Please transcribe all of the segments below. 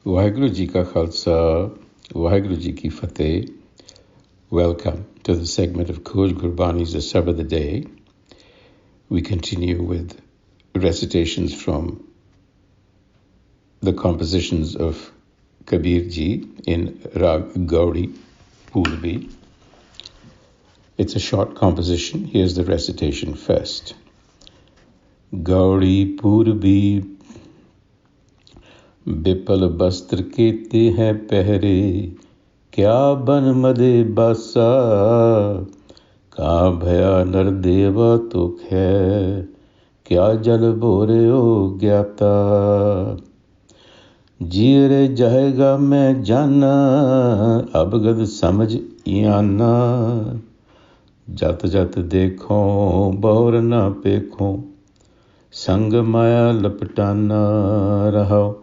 Waheguru Ji Ka Khalsa, Waheguru Ji Ki Fateh. Welcome to the segment of Khoj Gurbani's a-sabad-a-day. We continue with recitations from the compositions of Kabir Ji in Rag Gauri Purbi. It's a short composition. Here's the recitation first. Gauri Purbi Bipal Basatr Kete hai Pahire, kya ban made basa, ka bhaya nar deva tuk hai, kya jal bore o gyata. Jire jayega main jana, abgad samajh iana, jat jat dekho bahur na pekho, संग माया लपटाना रहो.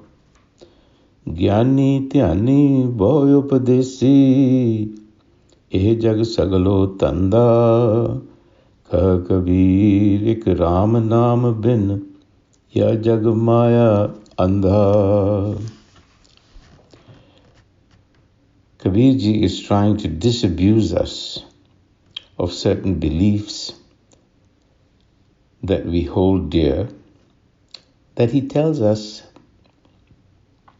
ज्ञानी ध्यानी बहु उपदेसी, एह जग सगलो तंदा. कह कबीर एक राम नाम बिन, यह जग माया अंधा. Kabir Ji is trying to disabuse us of certain beliefs that we hold dear, that he tells us,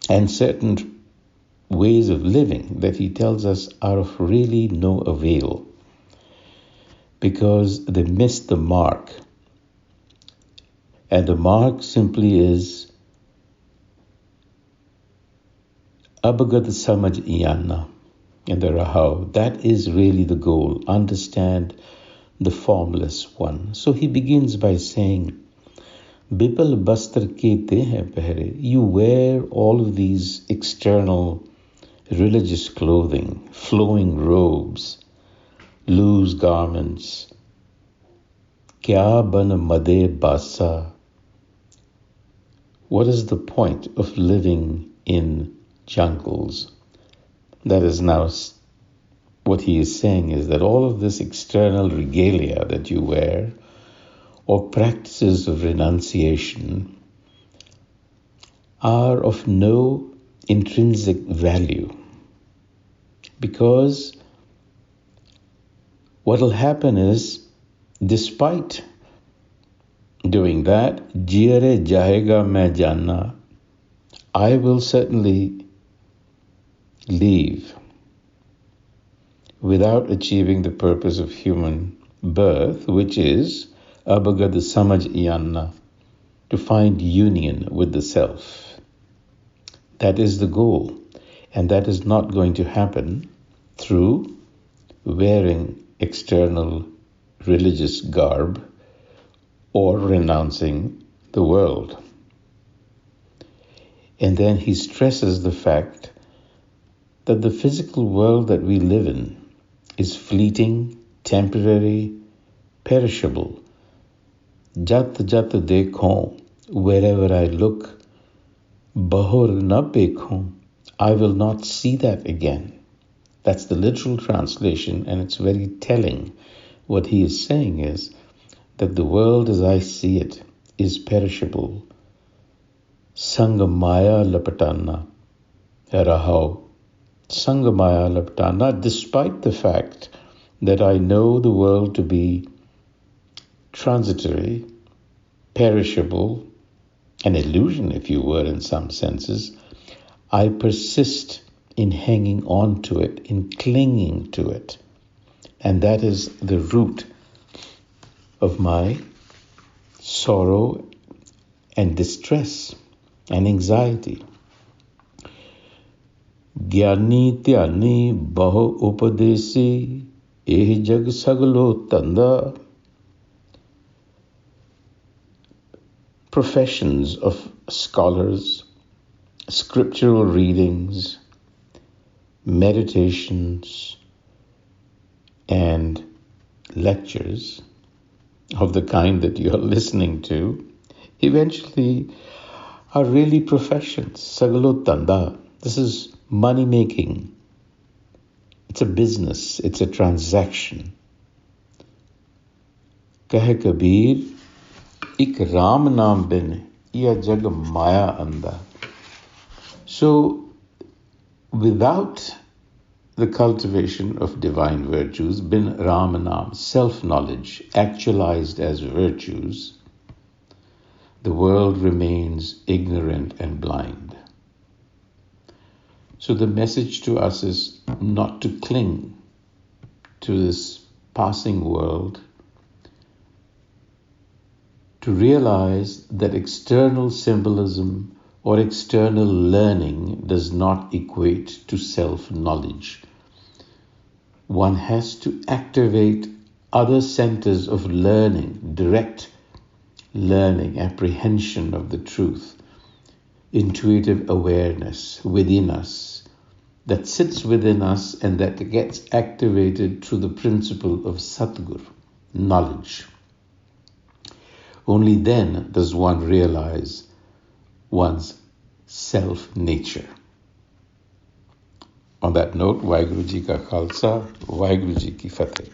and certain ways of living that he tells us are of really no avail, because they miss the mark. And the mark simply is abagad samajh iyana in the Rahau. That is really the goal. Understand the formless one. So he begins by saying, Bipal Basatr Kete hai Pahire. You wear all of these external religious clothing, flowing robes, loose garments. Kya ban made basa. What is the point of living in jungles? That is now what he is saying, is that all of this external regalia that you wear, or practices of renunciation, are of no intrinsic value. Because what will happen is, despite doing that, jire jayega main jana, I will certainly leave without achieving the purpose of human birth, which is abagad samajh iyanna, to find union with the self. That is the goal, and that is not going to happen through wearing external religious garb or renouncing the world. And then he stresses the fact that the physical world that we live in is fleeting, temporary, perishable. Jat jat dekho, wherever I look, bahur na pekho, I will not see that again. That's the literal translation, and it's very telling. What he is saying is that the world as I see it is perishable. Sang maya lapatana rahau. Sangamaya laptana, despite the fact that I know the world to be transitory, perishable, an illusion, if you were, in some senses, I persist in hanging on to it, in clinging to it. And that is the root of my sorrow and distress and anxiety. Gyani tyani bahu upadesi, eh jag sagalo tanda. Professions of scholars, scriptural readings, meditations, and lectures of the kind that you are listening to eventually are really professions. Sagalo tanda. This is money making. It's a business. It's a transaction. Kahe Kabir, ik Ram naam bin, ya jag maya anda. So Without the cultivation of divine virtues, bin Ramanam, self-knowledge actualized as virtues, the world remains ignorant and blind. So the message to us is not to cling to this passing world, to realize that external symbolism or external learning does not equate to self-knowledge. One has to activate other centers of learning, direct learning, apprehension of the truth, intuitive awareness within us, that sits within us and that gets activated through the principle of Satgur, knowledge. Only then does one realize one's self-nature. On that note, Waheguru Ji Ka Khalsa, Waheguru Ji Ki Fateh.